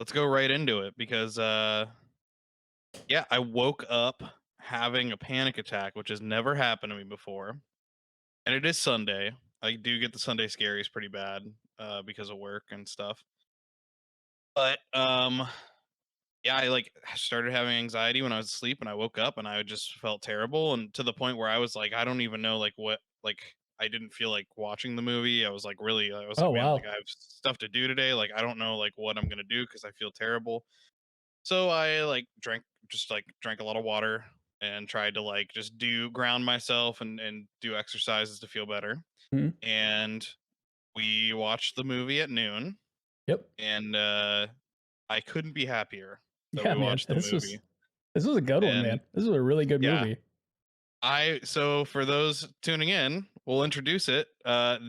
let's go right into it because yeah, I woke up having a panic attack, which has never happened to me before. And it is Sunday. I do get the Sunday scaries pretty bad because of work and stuff. But yeah, I like started having anxiety when I was asleep and I woke up and I just felt terrible and to the point where I was like, I don't even know like what like I didn't feel like watching the movie. I was Oh, like, man, like wow. I have stuff to do today. Like I don't know like what I'm gonna do because I feel terrible. So I like drank a lot of water and tried to like just do ground myself and do exercises to feel better. Mhm. And we watched the movie at noon Yep. and I couldn't be happier that Yeah, we man. watched the movie. This was a good one, man. And This was a really good yeah, movie. I so for those tuning in, we'll introduce it.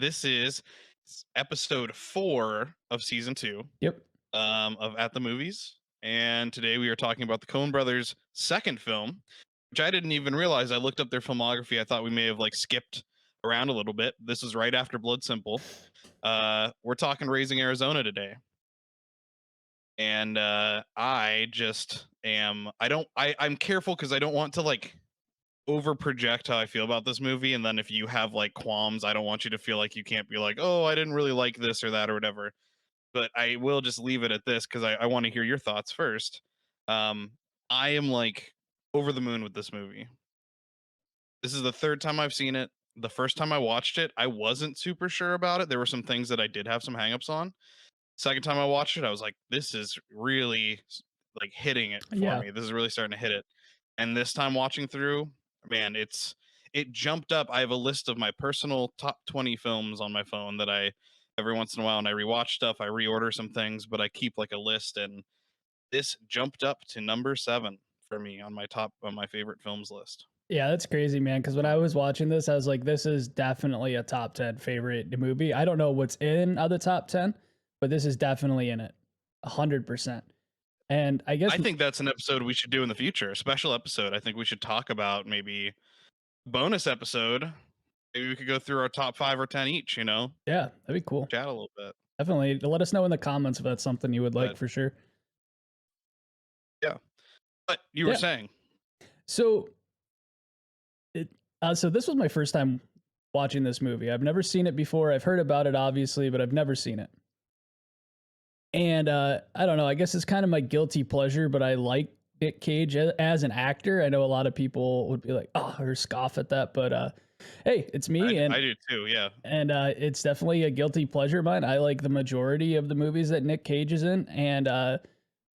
This is episode 4 of season 2 Yep. of At the Movies. And today we are talking about the Coen Brothers' second film, which I didn't even realize. I looked up their filmography. I thought we may have like skipped around a little bit. This is right after Blood Simple. We're talking Raising Arizona today. And I just am I'm careful because I don't want to like over project how I feel about this movie. And then if you have like qualms, I don't want you to feel like you can't be like, oh, I didn't really like this or that or whatever. But I will just leave it at this because I want to hear your thoughts first. Um, I am like over the moon with this movie. This is the third time I've seen it. The first time I watched it, I wasn't super sure about it. There were some things that I did have some hangups on. Second time I watched it, I was like, this is really like hitting it for Yeah. me. This is really starting to hit it. And this time watching through, man, it jumped up. I have a list of my personal top 20 films on my phone that I every once in a while and I rewatch stuff, I reorder some things, but I keep like a list and this jumped up to number 7 for me on my favorite films list. Yeah, that's crazy, man. Because when I was watching this, I was like, this is definitely a top 10 favorite movie. I don't know what's in the top 10, but this is definitely in it. 100%. And I guess, I think that's an episode we should do in the future, a special episode. I think we should talk about maybe bonus episode. Maybe we could go through our top 5 or 10 each, yeah, that'd be cool. chat a little bit. Definitely. Let us know in the comments if that's something you would like But for sure. yeah. But you were Yeah. saying, So, it, so this was my first time watching this movie. I've never seen it before. I've heard about it, obviously, but I've never seen it. And I don't know. I guess it's kind of my guilty pleasure, but I like Nick Cage as an actor. I know a lot of people would be like, "Oh," or scoff at that, but hey, it's me, I do too. Yeah. it's definitely a guilty pleasure of mine. I like the majority of the movies that Nick Cage is in, and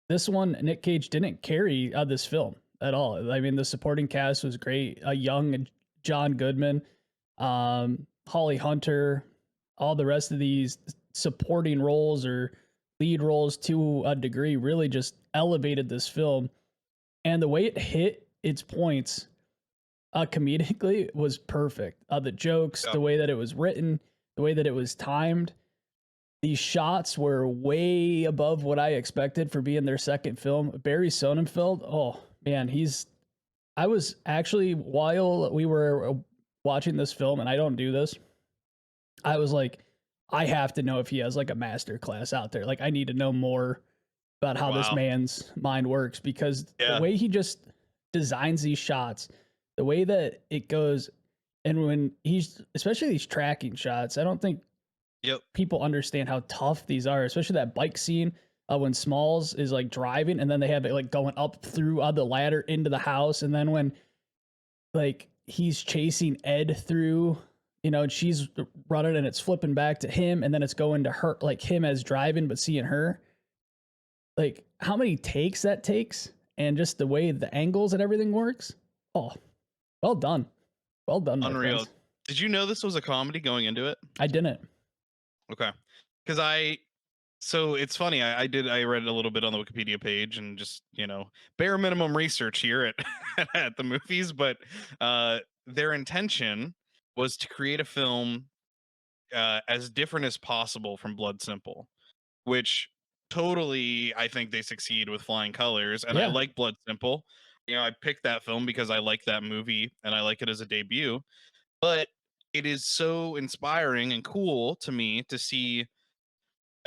this one, Nick Cage didn't carry this film at all. I mean, the supporting cast was great. A young John Goodman, Holly Hunter, all the rest of these supporting roles or lead roles to a degree really just elevated this film. And the way it hit its points comedically was perfect. The jokes, Yeah. the way that it was written, the way that it was timed. These shots were way above what I expected for being their second film. Barry Sonnenfeld, oh man, I was actually, while we were watching this film, and I don't do this, I was like, I have to know if he has like a master class out there. Like, I need to know more about how this Wow. man's mind works because the Yeah. way he just designs these shots, the way that it goes, and when he's, especially these tracking shots, I don't think Yep. people understand how tough these are, especially that bike scene when Smalls is like driving and then they have it like going up through the ladder into the house. And then when like he's chasing Ed through, and she's running and it's flipping back to him and then it's going to her, like him as driving, but seeing her, like how many takes that takes and just the way the angles and everything works. Oh, well done. Well done, my Unreal. friends. Did you know this was a comedy going into it? I didn't. Okay. Because so it's funny. I read a little bit on the Wikipedia page and just, bare minimum research here at, at the movies, but their intention was to create a film as different as possible from Blood Simple, which totally I think they succeed with flying colors. And I Yeah. like Blood Simple. I picked that film because I like that movie and I like it as a debut. But it is so inspiring and cool to me to see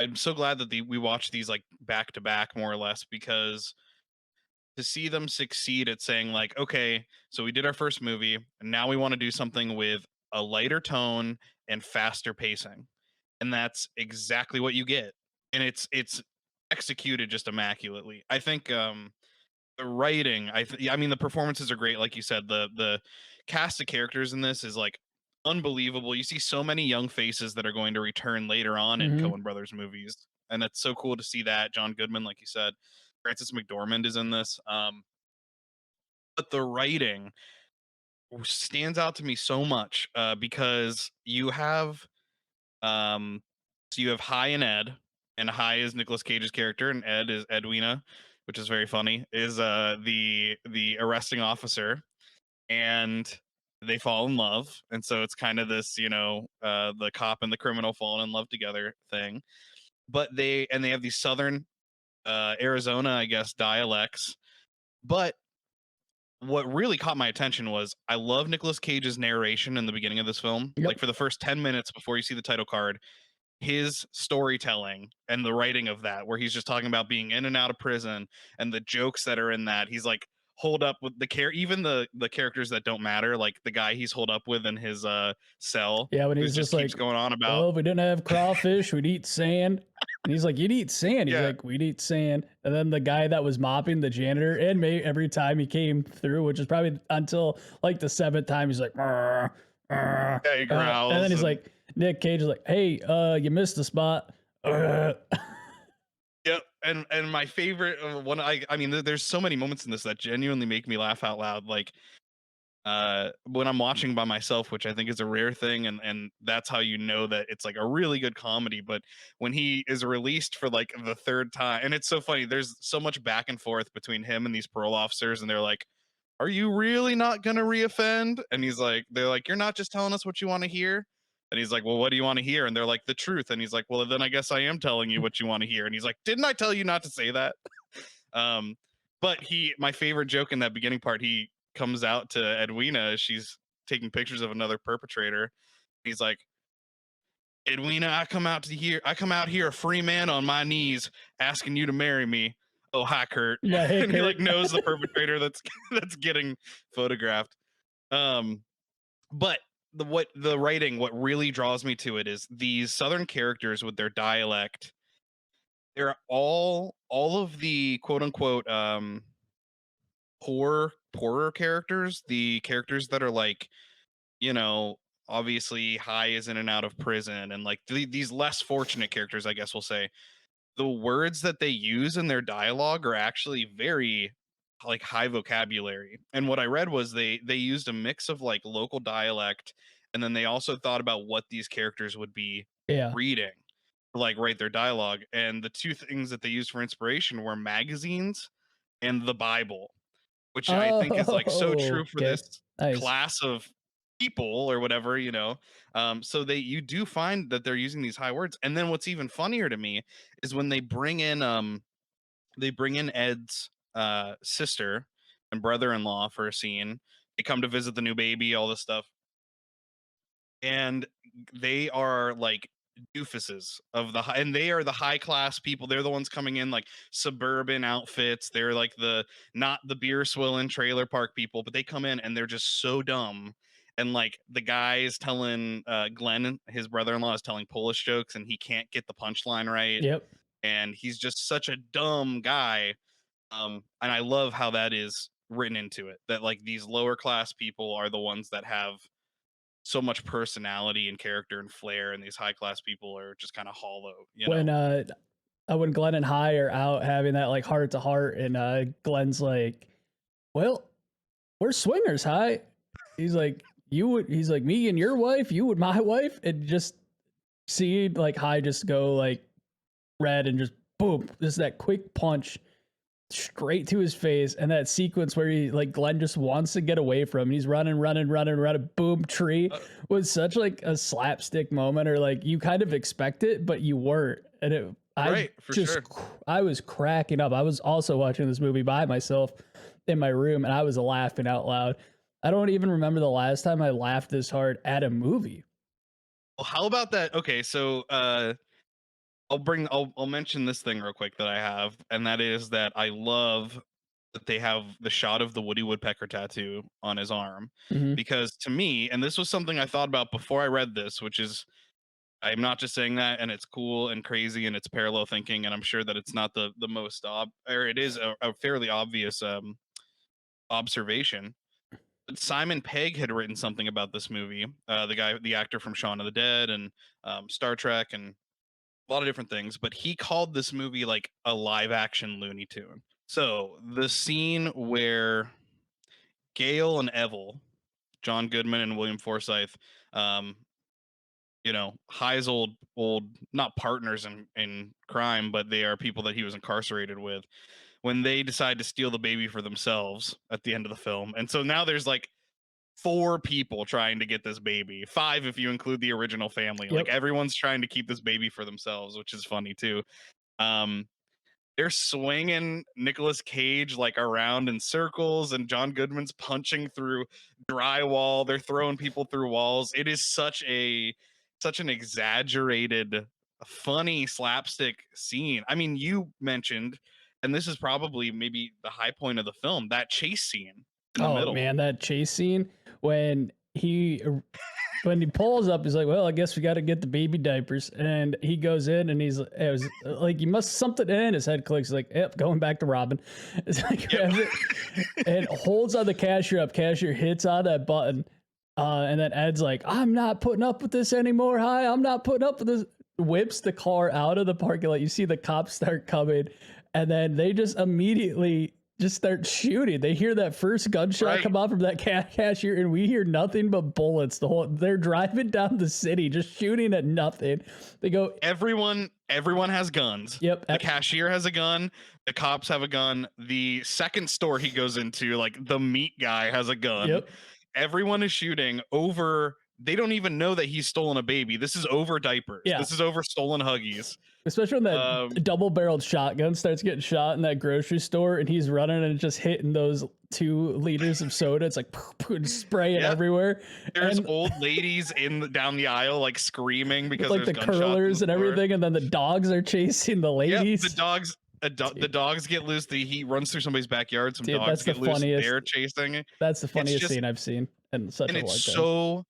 I'm so glad that we watched these like back to back more or less, because to see them succeed at saying like, okay, so we did our first movie and now we want to do something with a lighter tone and faster pacing, and that's exactly what you get, and it's executed just immaculately. I think the writing, I mean the performances are great, like you said. The cast of characters in this is like unbelievable. You see so many young faces that are going to return later on in Hmm. Coen Brothers movies, and it's so cool to see that. John Goodman, like you said, Francis McDormand is in this. But the writing stands out to me so much, because you have um so you have High and Ed, and High is Nicolas Cage's character, and Ed is Edwina, which is very funny, is the arresting officer, and they fall in love, and so it's kind of this, the cop and the criminal falling in love together thing. But they have these southern Arizona, I guess, dialects. But what really caught my attention was I love Nicolas Cage's narration in the beginning of this film. Like Yep. for the first 10 minutes before you see the title card, his storytelling and the writing of that, where he's just talking about being in and out of prison and the jokes that are in that. He's like hold up with even the characters that don't matter, like the guy he's holed up with in his cell, Yeah, when who he's just just keeps like, going on about well, if we didn't have crawfish, we'd eat sand. And he's like, you'd eat sand. He's yeah, like, we'd eat sand. And then the guy that was mopping, the janitor, and me every time he came through, which is probably until like the seventh time, he's like, "Arr, arr." yeah, he And then growls he's and like, Nick Cage is like, hey, you missed the spot. Uh. yep. And my favorite one, I mean there's so many moments in this that genuinely make me laugh out loud, like when I'm watching by myself, which I think is a rare thing, and that's how you know that it's like a really good comedy. But when he is released for like the third time, and it's so funny, there's so much back and forth between him and these parole officers, and they're like, are you really not gonna reoffend? And they're like, you're not just telling us what you want to hear. And he's like, well, what do you want to hear? And they're like, the truth. And he's like, well, then I guess I am telling you what you want to hear. And he's like, didn't I tell you not to say that? Um, but my favorite joke in that beginning part, he comes out to Edwina as she's taking pictures of another perpetrator. He's like, Edwina, I come out here a free man on my knees asking you to marry me. Oh, hi, Kurt. Yeah, hey, And he like Kurt. knows the perpetrator that's that's getting photographed. Um, but the writing, what really draws me to it is these southern characters with their dialect. They're all of the quote unquote poorer characters, the characters that are like, you know, obviously High is in and out of prison, and like these less fortunate characters, I guess we'll say, the words that they use in their dialogue are actually very like high vocabulary. And what I read was they used a mix of like local dialect, and then they also thought about what these characters would be Yeah. reading to like write their dialogue. And the two things that they used for inspiration were magazines and the Bible, which I think is like so Oh, true for okay. this Nice. class of people or whatever, so you do find that they're using these high words. And then what's even funnier to me is when they bring in Ed's sister and brother-in-law for a scene. They come to visit the new baby, all this stuff, and they are like doofuses of and they are the high class people. They're the ones coming in like suburban outfits. They're like the not the beer swilling trailer park people, but they come in and they're just so dumb. And like the guy is telling Glenn, his brother-in-law is telling Polish jokes, and he can't get the punchline right, Yep. and he's just such a dumb guy. And I love how that is written into it, that like these lower class people are the ones that have so much personality and character and flair, and these high class people are just kind of hollow. When Glenn and High are out having that like heart to heart, and Glenn's like, well, we're swingers, High. He's like, you would, he's like, me and your wife, you would my wife, and just see like High just go like red and just boom, just that quick punch straight to his face, and that sequence where he like Glenn just wants to get away from him. He's running, running, running, running, boom, tree uh, was such like a slapstick moment, or like you kind of expect it, but you weren't. And right, for sure. I was cracking up. I was also watching this movie by myself in my room, and I was laughing out loud. I don't even remember the last time I laughed this hard at a movie. Well, how about that? Okay, so I'll mention this thing real quick that I have, and that is that I love that they have the shot of the Woody Woodpecker tattoo on his arm, Mhm. because to me, and this was something I thought about before I read this, which is I'm not just saying that, and it's cool and crazy and it's parallel thinking, and I'm sure that it's not the most or it is a fairly obvious observation. But Simon Pegg had written something about this movie, the actor from Shaun of the Dead and Star Trek and a lot of different things, but he called this movie like a live action Looney Tune. So the scene where Gail and Evil, John Goodman and William Forsythe, um, High's old not partners in crime, but they are people that he was incarcerated with. When they decide to steal the baby for themselves at the end of the film, and so now there's like four people trying to get this baby, five if you include the original family. Like Yep. everyone's trying to keep this baby for themselves, which is funny too. Um, they're swinging Nicolas Cage like around in circles, and John Goodman's punching through drywall. They're throwing people through walls. It is such an exaggerated, funny slapstick scene. I mean, you mentioned, and this is probably maybe the high point of the film, that chase scene in the Oh middle. man, that chase scene when when he pulls up, he's like, "Well, I guess we got to get the baby diapers." And he goes in, and it was like he must something in his head clicks. He's like, "Yep, going back to Robin." It's like Yep. grabs it and holds on the cashier up. Cashier hits on that button, and then Ed's like, "I'm not putting up with this anymore. Hi, I'm not putting up with this." Whips the car out of the parking lot. You see the cops start coming, and then they just immediately just start shooting. They hear that first gunshot Right. come out from that cashier, and we hear nothing but bullets. They're driving down the city, just shooting at nothing. They go, Everyone has guns. "Yep, The cashier has a gun, the cops have a gun, the second store he goes into, like the meat guy has a gun. yep, Everyone is shooting over, they don't even know that he's stolen a baby. This is over diapers. yeah." This is over stolen Huggies. Especially when Um, that double-barreled shotgun starts getting shot in that grocery store, and he's running and just hitting those 2 liters of soda. It's like spraying yeah, everywhere, there's and old ladies down the aisle like screaming with because like there's the gunshots in the curlers and store. everything, and then the dogs are chasing the Yep, the ladies. dogs the Dude, dogs get loose. He runs through somebody's backyard. Some dude, dogs that's the get loose. funniest. They're chasing. That's the It's funniest just, scene I've seen in such and a it's long time. so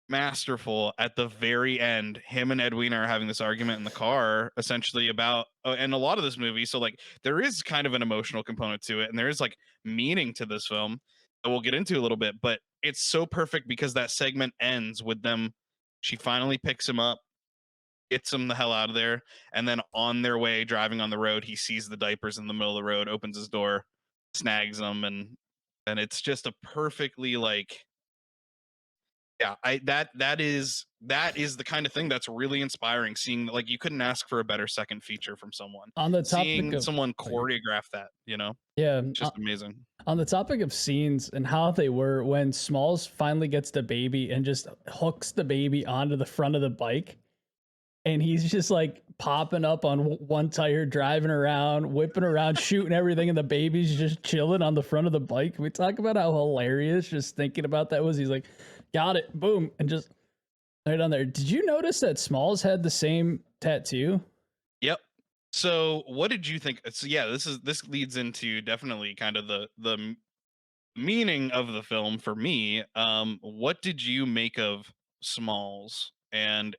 masterful at the very end. Him and Edwina are having this argument in the car, essentially about, and a lot of this movie. So like, there is kind of an emotional component to it, and there is like meaning to this film that we'll get into a little bit. But it's so perfect because that segment ends with them. She finally picks him up, gets him the hell out of there, and then on their way driving on the road, he sees the diapers in the middle of the road, opens his door, snags them, and it's just a perfectly like, yeah, I that is the kind of thing that's really inspiring, seeing that, like, you couldn't ask for a better second feature from someone. On the topic Seeing of, someone oh, you- choreograph that, yeah, it's just amazing. on the topic of scenes and how they were when Smalls finally gets the baby and just hooks the baby onto the front of the bike, and he's just like popping up on one tire, driving around, whipping around, shooting everything, and the baby's just chilling on the front of the bike. We talk about how hilarious just thinking about that was. He's like, got it, boom, and just right on there. Did you notice that Smalls had the same tattoo? Yep. So, what did you think? So, yeah, this leads into definitely kind of the meaning of the film for me. What did you make of Smalls, and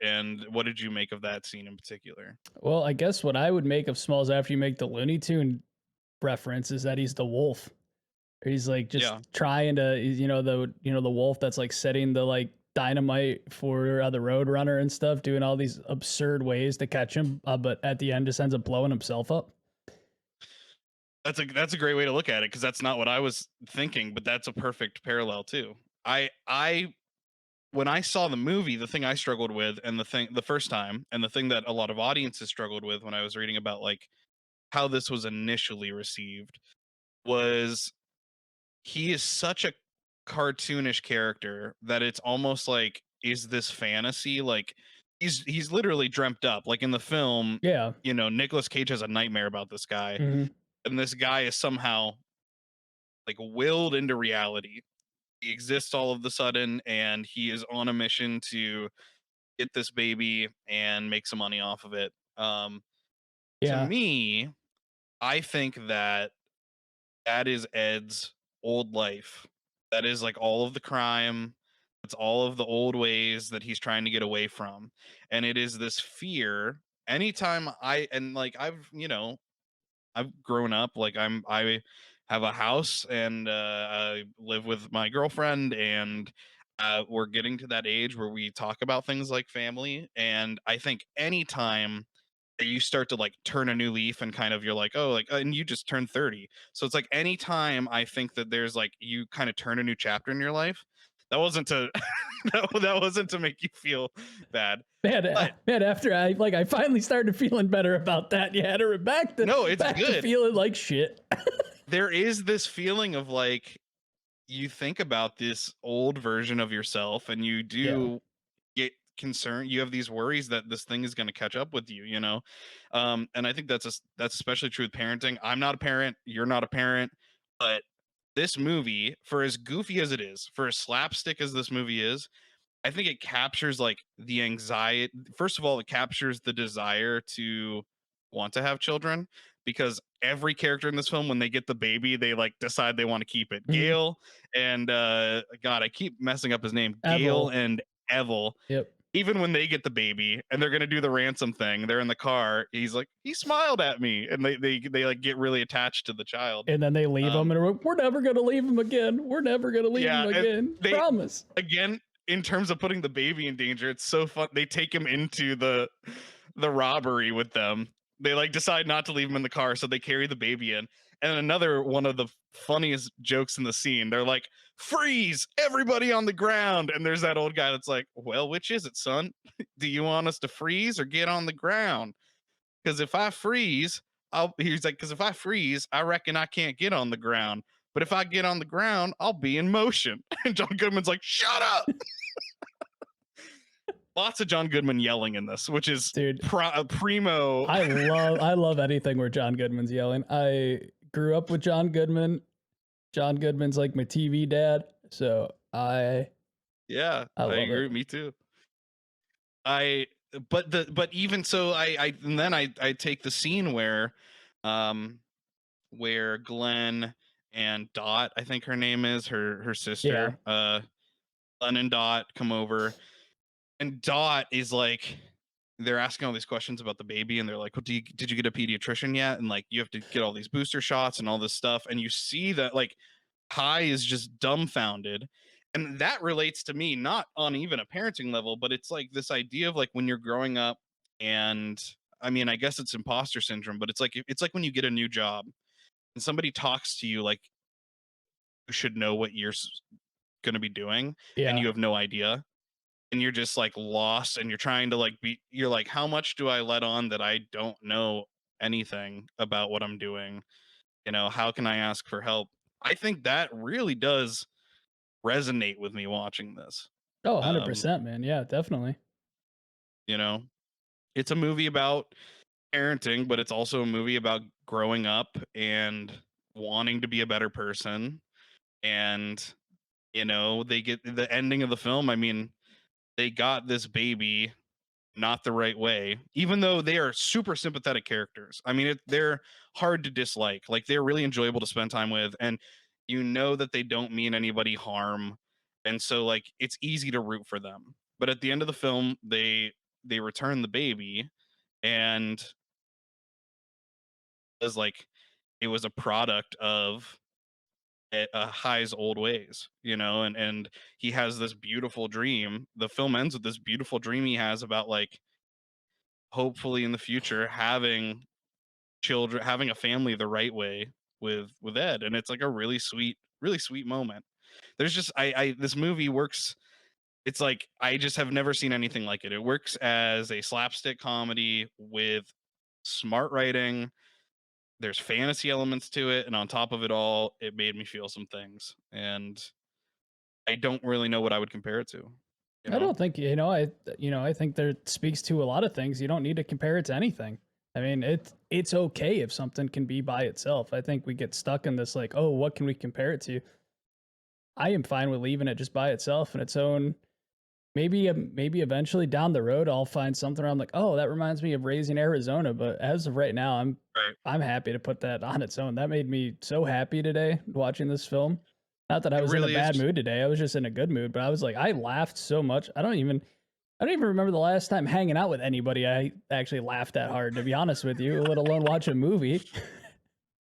what did you make of that scene in particular? Well, I guess what I would make of Smalls after you make the Looney Tune reference is that he's the wolf. He's like Yeah. just trying to, the wolf that's like setting the like dynamite for the Roadrunner and stuff, doing all these absurd ways to catch him, but at the end just ends up blowing himself up. That's a great way to look at it, because that's not what I was thinking, but that's a perfect parallel too. I when I saw the movie, the thing I struggled with, and the first time, and the thing that a lot of audiences struggled with when I was reading about like how this was initially received, was he is such a cartoonish character that it's almost like, is this fantasy? Like, he's literally dreamt up. Like in the film, Yeah. Nicolas Cage has a nightmare about this guy, Hmm. and this guy is somehow like willed into reality. He exists all of the sudden, and he is on a mission to get this baby and make some money off of it. To Yeah. me, I think that that is Ed's old life. That is like all of the crime. It's all of the old ways that he's trying to get away from. And it is this fear. Anytime like I've grown up, like I have a house and I live with my girlfriend, and we're getting to that age where we talk about things like family. And I think anytime you start to like turn a new leaf and kind of you're like, oh, like, and you just turned 30, so it's like anytime I think that there's like you kind of turn a new chapter in your life, that wasn't to that wasn't to make you feel bad, Man, but man, after I finally started feeling better about that, you had her no, it's back to good. feeling like shit. There is this feeling of like you think about this old version of yourself and you Yeah. do get concerned. You have these worries that this thing is going to catch up with you. And I think that's especially true with parenting. I'm not a parent, you're not a parent, but this movie, for as goofy as it is, for as slapstick as this movie is, I think it captures like the anxiety. First of all, it captures the desire to want to have children, because every character in this film, when they get the baby, they like decide they want to keep it. Mhm. Gail and God, I keep messing up his name. Gail Evil. and Evil, Yep. even when they get the baby and they're gonna do the ransom thing, they're in the car. He's like, he smiled at me, and they like get really attached to the child. And then they leave him, Um, and we're never gonna leave him again. We're never gonna leave him yeah, and again. they Promise. again, in terms of putting the baby in danger, it's so fun. They take him into the robbery with them. They like decide not to leave him in the car, so they carry the baby in. And another one of the funniest jokes in the scene, they're like, freeze, everybody on the ground. And there's that old guy that's like, well, which is it, son? Do you want us to freeze or get on the ground? Because if I freeze, he's like, because if I freeze, I reckon I can't get on the ground. But if I get on the ground, I'll be in motion. And John Goodman's like, shut up. Lots of John Goodman yelling in this, which is Dude, primo. I love anything where John Goodman's yelling. I grew up with John Goodman. John Goodman's like my TV dad, so Yeah, I I love it. agree. Me too. I but even so, I and then I take the scene um, where Glenn and Dot, I think her name is her Yeah. sister, Glenn and Dot come over, and Dot is like, they're asking all these questions about the baby, and they're like, well, did you get a pediatrician yet? And like, you have to get all these booster shots and all this stuff, and you see that like Kai is just dumbfounded. And that relates to me, not on even a parenting level, but it's like this idea of like when you're growing up, and I mean, I guess it's imposter syndrome, but it's like when you get a new job and somebody talks to you like you should know what you're going to be doing, and Yeah. you have no idea, and you're just like lost, and you're trying to like you're like, how much do I let on that I don't know anything about what I'm doing? How can I ask for help? I think that really does resonate with me watching this. Oh, Um, 100%, man. Yeah, definitely. you know, it's a movie about parenting, but it's also a movie about growing up and wanting to be a better person. And, they get the ending of the film. I mean, they got this baby not the right way, even though they are super sympathetic characters. I mean, they're hard to dislike. Like, they're really enjoyable to spend time with, and that they don't mean anybody harm, and so like it's easy to root for them. But at the end of the film, they return the baby, and it was a product of High's old ways, and he has this beautiful dream. The film ends with this beautiful dream he has about like hopefully in the future having children, having a family the right way with Ed, and it's like a really sweet moment. There's just I this movie works. It's like I just have never seen anything like it. It works as a slapstick comedy with smart writing. There's fantasy elements to it, and on top of it all, it made me feel some things. And I don't really know what I would compare it to. You I know? don't think I think that speaks to a lot of things. You don't need to compare it to anything. I mean, it's okay if something can be by itself. I think we get stuck in this like, oh, what can we compare it to? I am fine with leaving it just by itself in its own maybe eventually down the road I'll find something where I'm like, "Oh, that reminds me of Raising Arizona," but as of right now, Right. I'm happy to put that on its own. That made me so happy today watching this film. Not that I It was in a really is. bad mood today. I was just in a good mood, but I was like, I laughed so much. I don't even remember the last time hanging out with anybody I actually laughed that hard, to be honest with you, let alone watch a movie.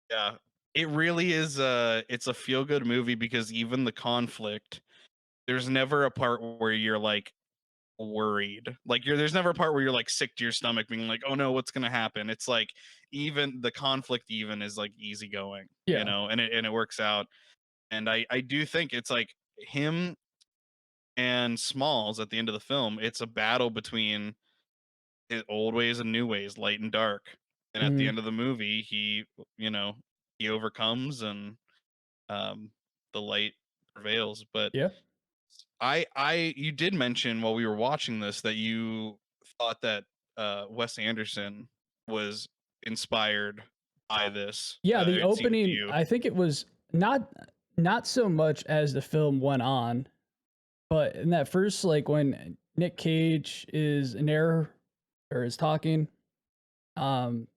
Yeah. It really is it's a feel good movie because even the conflict, there's never a part where you're like worried. Like there's never a part where you're like sick to your stomach being like, "Oh no, what's going to happen?" It's like even the conflict even is like easygoing, Yeah. and it works out. And I do think it's like him and Smalls at the end of the film, it's a battle between old ways and new ways, light and dark. And at the Mhm. end of the movie, you know, he overcomes and um the light prevails. But Yeah. you did mention while we were watching this that you thought that Wes Anderson was inspired by this. Yeah, the It seemed to opening, you. I think it was not so much as the film went on, but in that first, like, when Nick Cage is in there or is talking, um,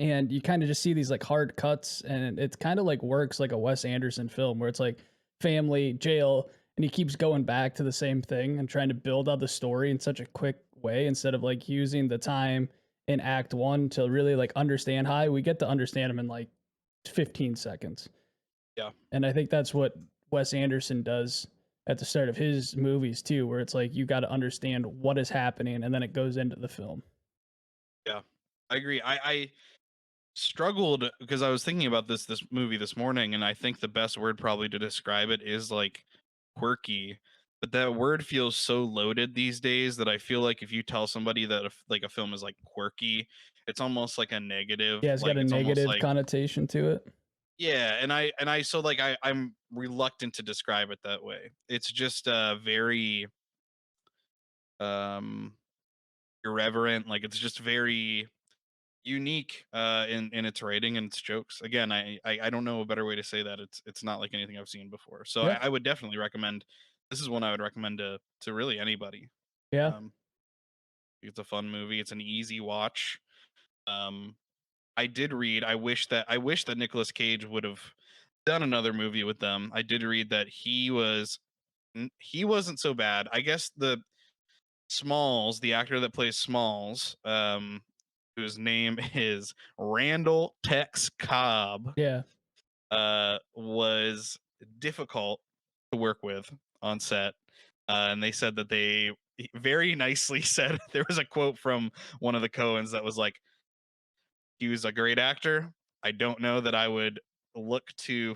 and you kinda just see these, like, hard cuts, and it's kinda like works like a Wes Anderson film where it's like family, jail, and he keeps going back to the same thing and trying to build out the story in such a quick way instead of, like, using the time in act 1 to really, like, understand High. We get to understand him in, like, 15 seconds. Yeah. And I think that's what Wes Anderson does at the start of his movies too, where it's like you got to understand what is happening and then it goes into the film. Yeah. I agree. I struggled because I was thinking about this movie this morning, and I think the best word probably to describe it is like quirky. But that word feels so loaded these days that I feel like if you tell somebody that like a film is like quirky, it's almost like a negative. Yeah, it's got Like a it's almost negative like connotation to it. yeah, and I so like I'm reluctant to describe it that way. It's just very um irreverent. Like it's just very unique in its writing and its jokes. Again, I don't know a better way to say that. It's not like anything I've seen before. So Yeah. I would definitely recommend. This is one I would recommend to really anybody. Yeah. Um, it's a fun movie. It's an easy watch. Um, I did read. I wish that Nicolas Cage would have done another movie with them. I did read that he wasn't so bad. I guess the Smalls, the actor that plays Smalls, whose name is Randall Tex Cobb, Yeah. was difficult to work with on set. And they said that they very nicely said there was a quote from one of the Coens that was like, he was a great actor. I don't know that I would look to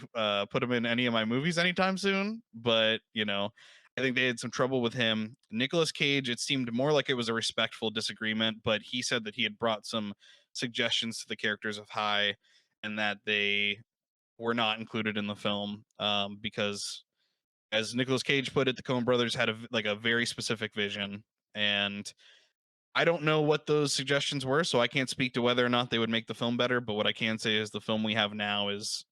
put him in any of my movies anytime soon, but I think they had some trouble with him. Nicolas Cage, it seemed more like it was a respectful disagreement, but he said that he had brought some suggestions to the characters of High, and that they were not included in the film because, as Nicolas Cage put it, the Coen Brothers had like a very specific vision, and I don't know what those suggestions were, so I can't speak to whether or not they would make the film better. But what I can say is the film we have now is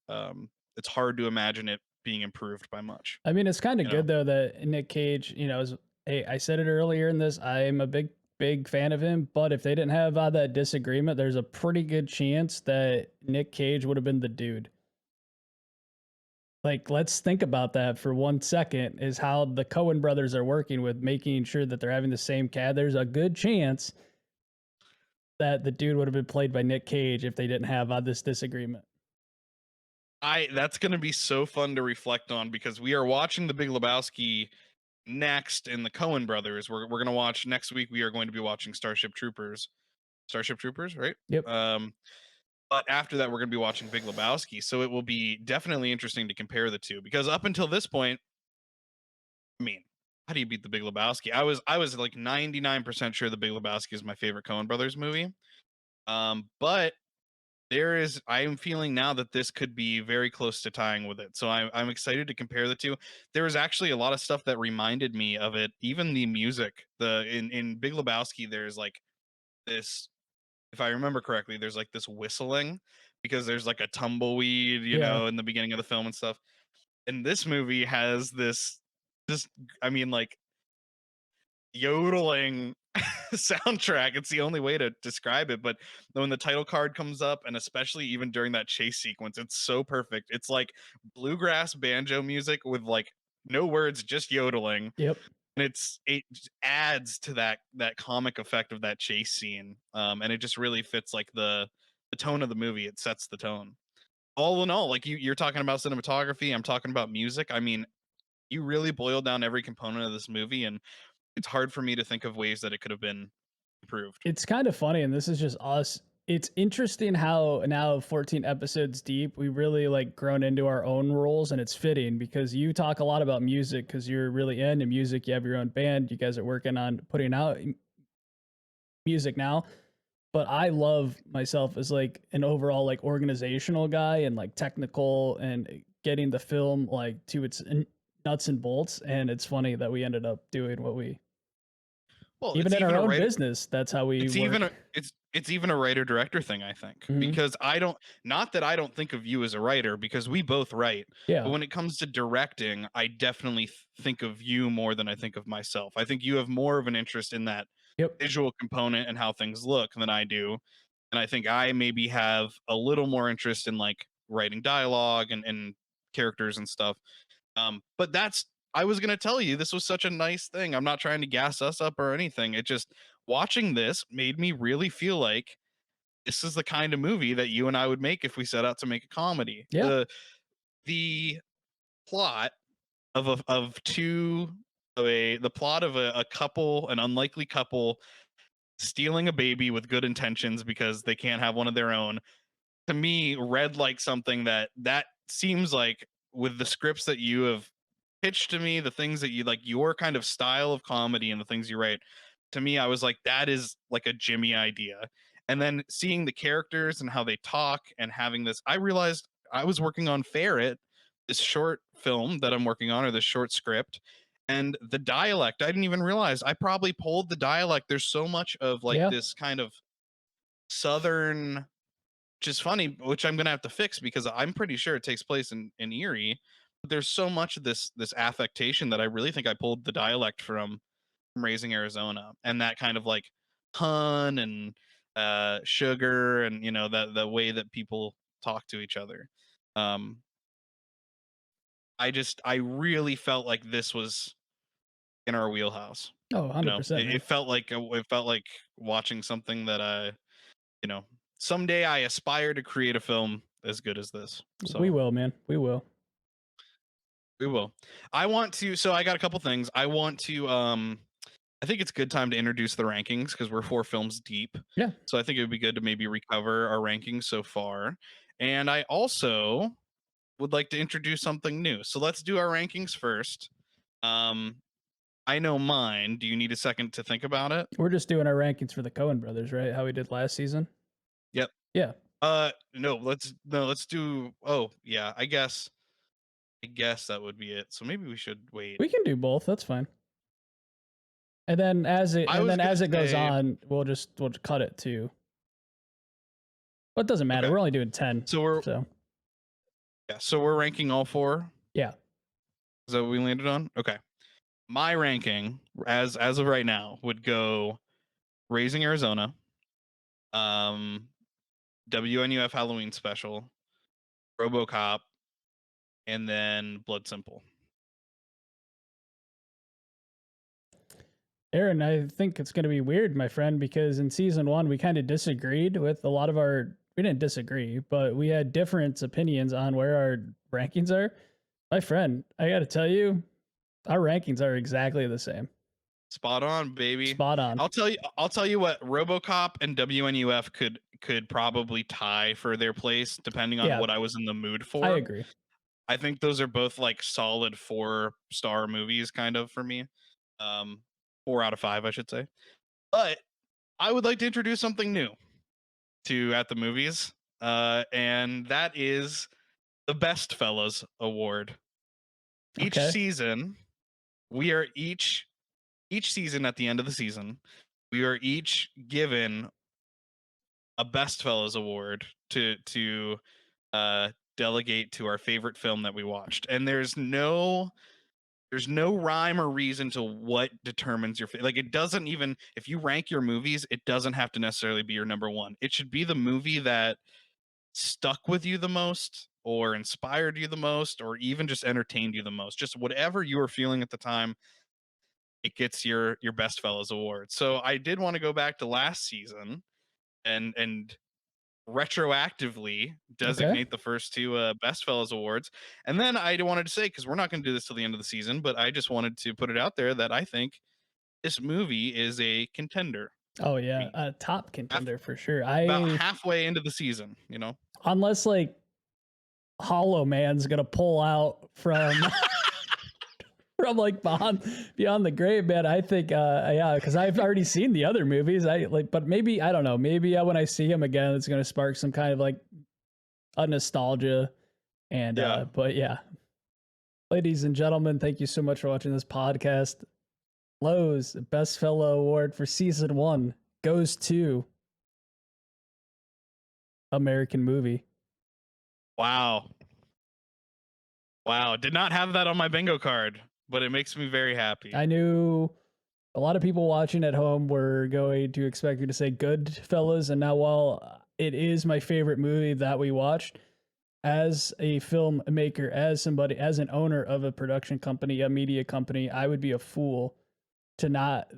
it's hard to imagine it being improved by much. I mean, it's kind of You know, good though that Nick Cage, is, hey, I said it earlier in this, I'm a big fan of him, but if they didn't have that disagreement, there's a pretty good chance that Nick Cage would have been the dude. Like, let's think about that for 1 second, is how the Cohen brothers are working with making sure that they're having the same cat. There's a good chance that the dude would have been played by Nick Cage if they didn't have this disagreement. I that's going to be so fun to reflect on because we are watching The Big Lebowski next in the Cohen Brothers. We're going to watch next week. We are going to be watching Starship Troopers, right? Yep. Um, but after that, we're going to be watching Big Lebowski. So it will be definitely interesting to compare the two because up until this point, I mean, how do you beat The Big Lebowski? I was like 99% sure The Big Lebowski is my favorite Coen Brothers movie. But I am feeling now that this could be very close to tying with it. So I'm excited to compare the two. There was actually a lot of stuff that reminded me of it. Even the music, in Big Lebowski, there's like this. If I remember correctly, there's like this whistling because there's like a tumbleweed, Yeah. in the beginning of the film and stuff. And this movie has this. I mean, like yodeling soundtrack. It's the only way to describe it. But when the title card comes up, and especially even during that chase sequence, it's so perfect. It's like bluegrass banjo music with like no words, just yodeling. Yep. And it just adds to that comic effect of that chase scene. And it just really fits like the tone of the movie. It sets the tone. All in all, like you're talking about cinematography, I'm talking about music. I mean, you really boil down every component of this movie, and it's hard for me to think of ways that it could have been improved. It's kind of funny, and this is just us. It's interesting how now 14 episodes deep, we really like grown into our own roles, and it's fitting because you talk a lot about music because you're really into music. You have your own band. You guys are working on putting out music now. But I love myself as like an overall like organizational guy and like technical and getting the film like to its nuts and bolts. And it's funny that we ended up doing what we Well, even it's in our even a own writer. business. That's how we work. It's even a writer director thing, I think, Mhm. because I don't, not that I don't think of you as a writer, because we both write, but Yeah. when it comes to directing, I definitely think of you more than I think of myself. I think you have more of an interest in that Yep. visual component and how things look than I do, and I think I maybe have a little more interest in like writing dialogue and characters and stuff. But that's, I was gonna tell you this was such a nice thing. I'm not trying to gas us up or anything. It just, watching this made me really feel like this is the kind of movie that you and I would make if we set out to make a comedy. Yeah. The plot of two of a the plot of a couple, an unlikely couple, stealing a baby with good intentions because they can't have one of their own, to me read like something that seems like, with the scripts that you have pitched to me, the things that you like, your kind of style of comedy and the things you write, to me I was like, that is like a Jimmy idea. And then seeing the characters and how they talk and having this, I realized I was working on Ferret, this short film that I'm working on, or this short script, and the dialect, I didn't even realize I probably pulled the dialect. There's so much of like Yeah. this kind of southern, which is funny, which I'm gonna have to fix because I'm pretty sure it takes place in Erie. But there's so much of this affectation that I really think I pulled the dialect from Raising Arizona, and that kind of like pun and sugar, and you know, that the way that people talk to each other. Um, I really felt like this was in our wheelhouse. Oh, You know, 100%, man. it felt like watching something that I, you know, someday I aspire to create a film as good as this. We So will, man. We will. we will. I want to, so I got a couple things. I want to I think it's a good time to introduce the rankings because we're 4 films deep. Yeah. So I think it would be good to maybe recover our rankings so far. And I also would like to introduce something new. So let's do our rankings first. Um I know mine. Do you need a second to think about it? We're just doing our rankings for the Coen brothers, right? How we did last season. Yep. Yeah. Let's do, oh yeah, I guess that would be it. So maybe we should wait. We can do both. That's fine. And then I was gonna as it goes say, on, we'll cut it too. But it doesn't matter. okay. We're only doing 10. So we're, So, yeah, so we're ranking all four. yeah. Is that what we landed on? Okay. My ranking as of right now would go Raising Arizona, um, WNUF Halloween Special, RoboCop, and then Blood Simple. Aaron, I think it's going to be weird, my friend, because in season 1 we kind of disagreed with a lot of our we didn't disagree, but we had different opinions on where our rankings are. My friend, I got to tell you, our rankings are exactly the same. Spot on, baby. Spot on. I'll tell you what, RoboCop and WNUF could probably tie for their place depending on Yeah, what I was in the mood I for. agree. I think those are both like solid 4-star movies kind of for me. Um 4 out of 5, I should say. But I would like to introduce something new to At the Movies. And that is the Best Fellas Award. Each Okay. season, we are each season, at the end of the season, we are each given a Best Fellas Award to delegate to our favorite film that we watched. And there's There's no rhyme or reason to what determines your like it doesn't even if you rank your movies, it doesn't have to necessarily be your number one. It should be the movie that stuck with you the most or inspired you the most or even just entertained you the most. Just whatever you were feeling at the time, it gets your best fellas award. So I did want to go back to last season and retroactively Okay. designate the first two best fellas awards. And then I wanted to say, because we're not going to do this till the end of the season, but I just wanted to put it out there that I think this movie is a contender. Oh yeah, Be a top half, contender for sure. about I halfway into the season, you know. unless like Hollow Man's gonna pull out from from like beyond the grave, man. I think yeah, because I've already seen the other movies. I like, but maybe I don't know. Maybe when I see him again, it's gonna spark some kind of like a nostalgia. And Yeah. but yeah, ladies and gentlemen, thank you so much for watching this podcast. Lowe's Best Fellow Award for season one goes to American Movie. Wow. Wow. Did not have that on my bingo card, but it makes me very happy. I knew a lot of people watching at home were going to expect me to say Goodfellas, and now while it is my favorite movie that we watched, as a filmmaker, as somebody, as an owner of a production company, a media company, I would be a fool to not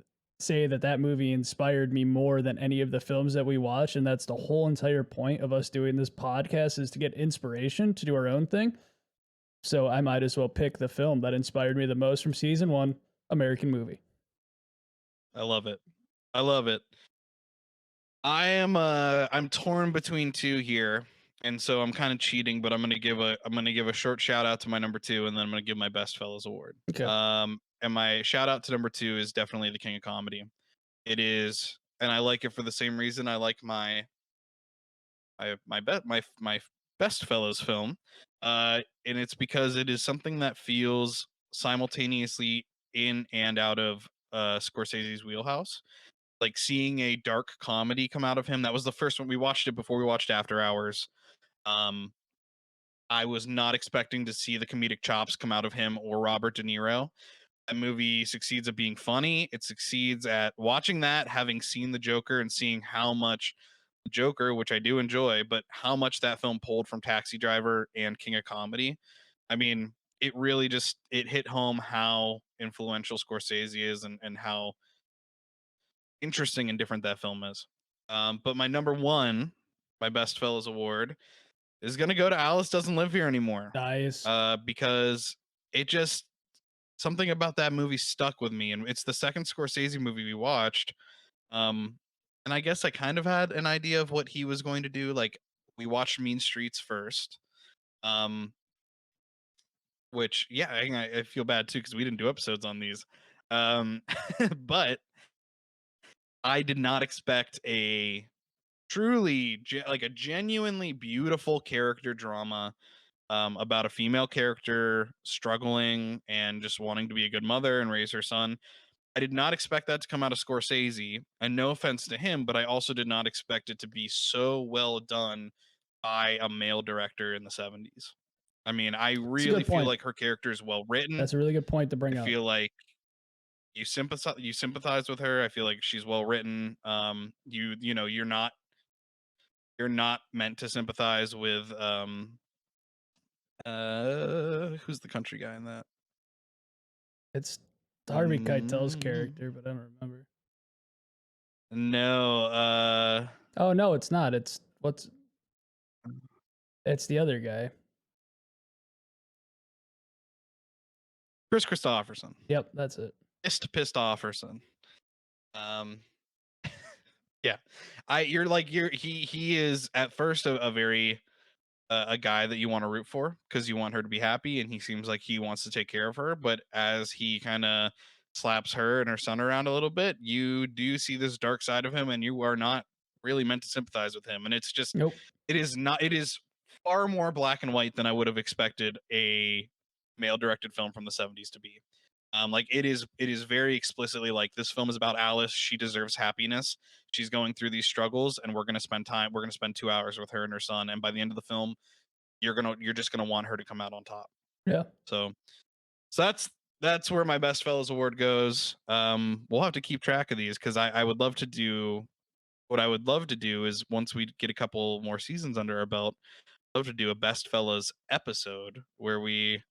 say that that movie inspired me more than any of the films that we watch. And that's the whole entire point of us doing this podcast, is to get inspiration to do our own thing. So I might as well pick the film that inspired me the most from season one, American Movie. I love it. I love it. I'm torn between two here. And so I'm kind of cheating, but I'm gonna give a short shout out to my number two, and then I'm gonna give my best fellows award. Okay. And my shout out to number two is definitely the King of Comedy. It is, and I like it for the same reason I like my best fellows film. And it's because it is something that feels simultaneously in and out of Scorsese's wheelhouse. Like seeing a dark comedy come out of him. That was the first one we watched it before we watched After Hours. Um, I was not expecting to see the comedic chops come out of him or Robert De Niro. That movie succeeds at being funny. It succeeds at watching that, having seen the Joker and seeing how much Joker, which I do enjoy, but how much that film pulled from Taxi Driver and King of Comedy. I mean, it really just it hit home how influential Scorsese is and how interesting and different that film is. But my number one, my Best Fellows Award, is gonna go to Alice Doesn't Live Here Anymore. Nice. Because it just something about that movie stuck with me, and it's the second Scorsese movie we watched. Um, and I guess I kind of had an idea of what he was going to do. Like we watched Mean Streets first, um, which yeah, I feel bad too because we didn't do episodes on these. But I did not expect a like a genuinely beautiful character drama about a female character struggling and just wanting to be a good mother and raise her son. I did not expect that to come out of Scorsese, and no offense to him, but I also did not expect it to be so well done by a male director in the 70s. I mean, I It's a really good feel point. like her character is well written. That's a really good point to I bring up. feel like you sympathize with her. I feel like she's well written. You know, you're not meant to sympathize with who's the country guy in that? It's Harvey Keitel's Mm, character, but I don't remember. no, Oh no, it's not. It's the other guy. Chris Christopherson. Yep, that's it. Pissed Offerson. Um, yeah, he is at first a very a guy that you want to root for because you want her to be happy, and he seems like he wants to take care of her. But as he kind of slaps her and her son around a little bit, you do see this dark side of him, and you are not really meant to sympathize with him. And it's just, Nope. it is not. It is far more black and white than I would have expected a male directed film from the 70s to be. Like it is very explicitly like this film is about Alice. She deserves happiness. She's going through these struggles, and we're gonna spend 2 hours with her and her son. And by the end of the film, you're just gonna want her to come out on top. Yeah. So so that's where my best fellas award goes. We'll have to keep track of these because I would love to do what I would love to do is once we get a couple more seasons under our belt, I'd love to do a best fellas episode where we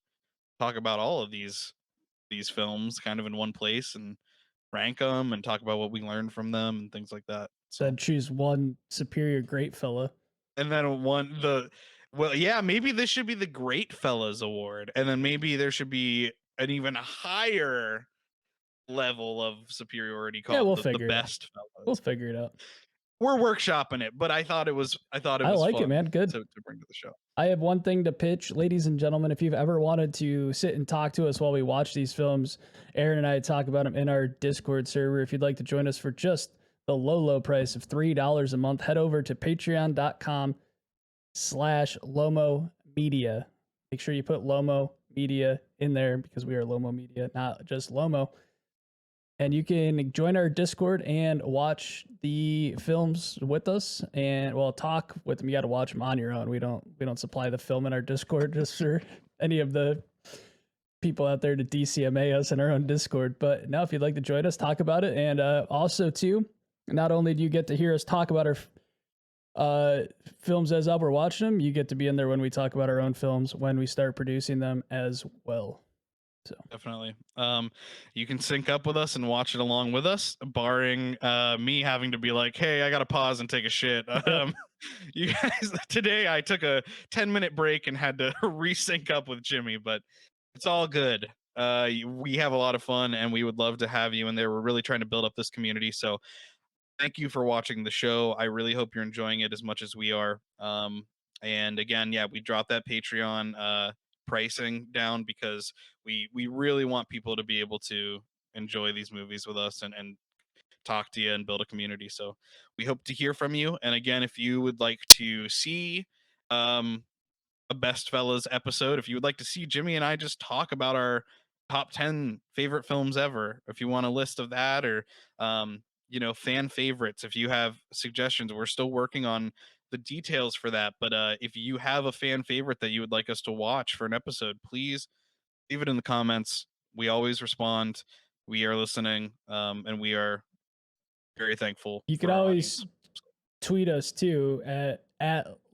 talk about all of these films kind of in one place and rank them and talk about what we learned from them and things like that. So, Then choose one superior great fella. and then one the well, yeah, maybe this should be the Great Fellas Award, and then maybe there should be an even higher level of superiority Yeah, called we'll the figure it out. Best We'll Fellas. figure it out. We're workshopping it, but I thought it I was like it, fun man. Good. to bring to the show. I have one thing to pitch, ladies and gentlemen. If you've ever wanted to sit and talk to us while we watch these films, Aaron and I talk about them in our Discord server. If you'd like to join us for just the low price of $3 a month, head over to patreon.com/Lomo Media. Make sure you put Lomo Media in there because we are Lomo Media, not just Lomo. And you can join our Discord and watch the films with us, and well, talk with them. You got to watch them on your own. We don't supply the film in our Discord just for any of the people out there to DCMA us in our own Discord. But now, if you'd like to join us, talk about it, and also too, not only do you get to hear us talk about our films as we're watching them, you get to be in there when we talk about our own films when we start producing them as well. So Definitely. You can sync up with us and watch it along with us, barring me having to be like, "Hey, I got to pause and take a shit." You guys, today I took a 10-minute break and had to resync up with Jimmy, but it's all good. We have a lot of fun, and we would love to have you in there. We're really trying to build up this community, so thank you for watching the show. I really hope you're enjoying it as much as we are. And again, yeah, we dropped that Patreon pricing down because we really want people to be able to enjoy these movies with us and talk to you and build a community. So we hope to hear from you. And again, if you would like to see um, a Best Fellas episode, if you would like to see Jimmy and I just talk about our top 10 favorite films ever, if you want a list of that, or fan favorites, if you have suggestions, we're still working on the details for that. But if you have a fan favorite that you would like us to watch for an episode, please leave it in the comments. We always respond. We are listening, and we are very thankful you could for our audience. always tweet us too at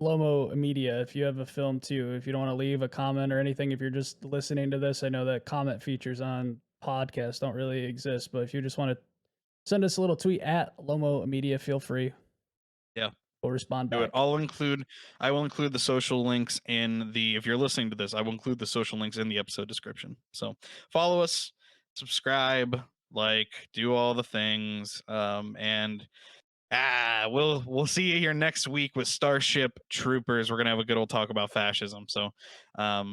Lomo Media if you have a film too. If you don't want to leave a comment or anything, if you're just listening to this, I know that comment features on podcasts don't really exist, but if you just want to send us a little tweet at Lomo Media, feel free. Yeah. We'll respond Do it. back. I will include the social links if you're listening to this, I will include the social links in the episode description. So follow us, subscribe, do all the things. And we'll see you here next week with Starship Troopers. We're gonna have a good old talk about fascism. So